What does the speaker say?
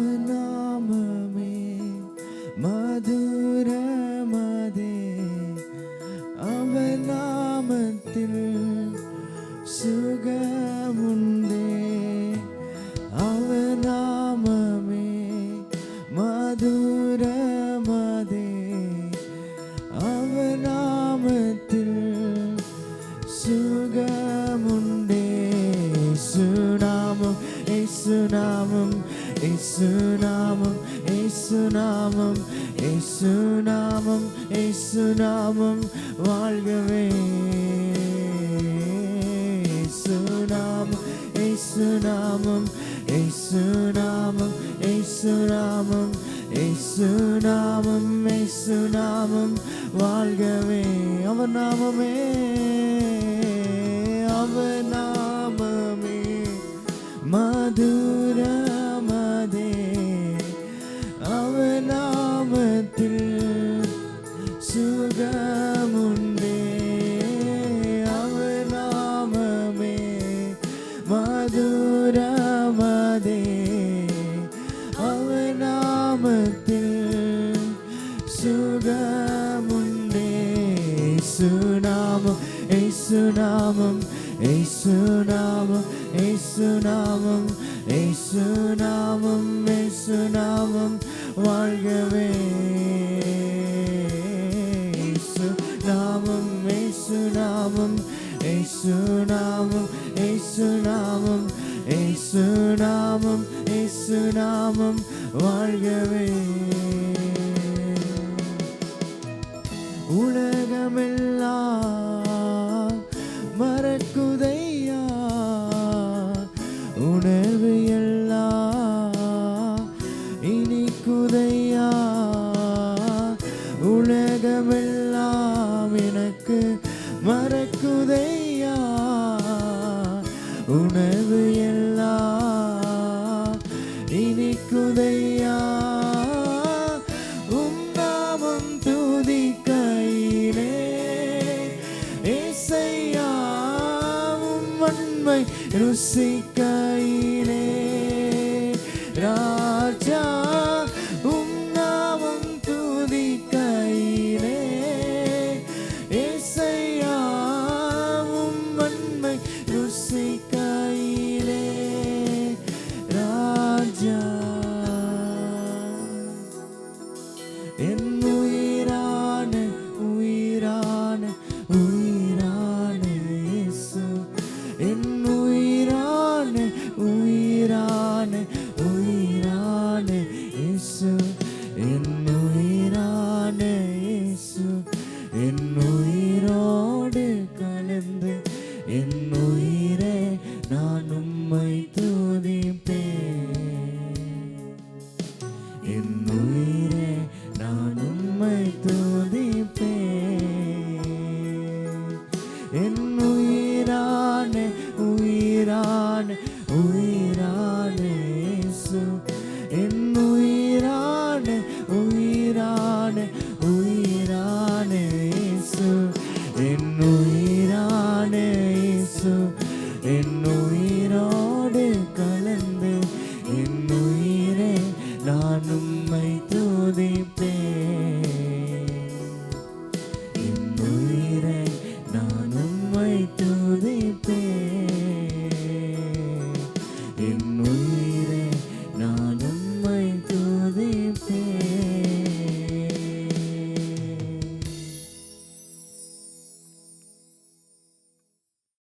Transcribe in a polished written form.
அவநாமமே மதுரமதே, அவநாமத்தில் சுகமுண்டே. அவநாமமே மதுரமதே, அவநாமத்தில் சுகமுண்டே. சுநாமம் ஏசுநாமம், ஏசுநாமம், ஏசுநாமம், ஏசுநாமம், ஏசுநாமம் வாழ்கவே. ஏசுநாமம், ஏசுநாமம், ஏசுநாமம், ஏசுநாமம், ஏசுநாமம், ஏசுநாமம் வாழ்கவே. அவர் நாமமே, அவர் நாமமே மதுரமதே, அவர் நாமத்தில் சுகமுண்டே. அவர் நாமமே மதுரமதே, அவர் நாமத்தில் சுகமுண்டே. சுநாமம் ஏசுநாமம், ஏசுநாமம், ஏசுநாமம், ஏசுநாமம், ஏசுநாமம் வாழ்கவே. ஏசுநாமம், ஏசுநாமம், ஏசுநாமம், ஏசுநாமம், ஏசுநாமம், ஏசுநாமம் வாழ்கவே. உலகமெல்லாம் மறக்குதையா, உணர்வு எல்லாம் இனிக்குதையா. உலகமெல்லாம் எனக்கு மறக்குதையா, உணர்வு எல்லாம் இனிக்குதையா. உம் நாமம் துதிக்கையிலே ஏசையா, உம் உண்மை ருசிக்கையிலே ராஜா. உம் நாமம் துதிக்கையிலே ஏசையா, உம் உண்மை ருசிக்கையிலே ராஜா. என் உயிரான உயிரான உயிரான இயேசு, என் உயிரான உயிரான உயிரான இயேசு, என் உயிரான இயேசு. என் உயிரோடு கலந்து என் உயிரே நான் உம்மை துதிப்பேன். என் உயிரே நான் உம்மை துதிப்பேன். என் உயிரான உயிரான உயிரான இயேசு, என் உயிரான உயிரான உயிரான இயேசு, என் உயிர்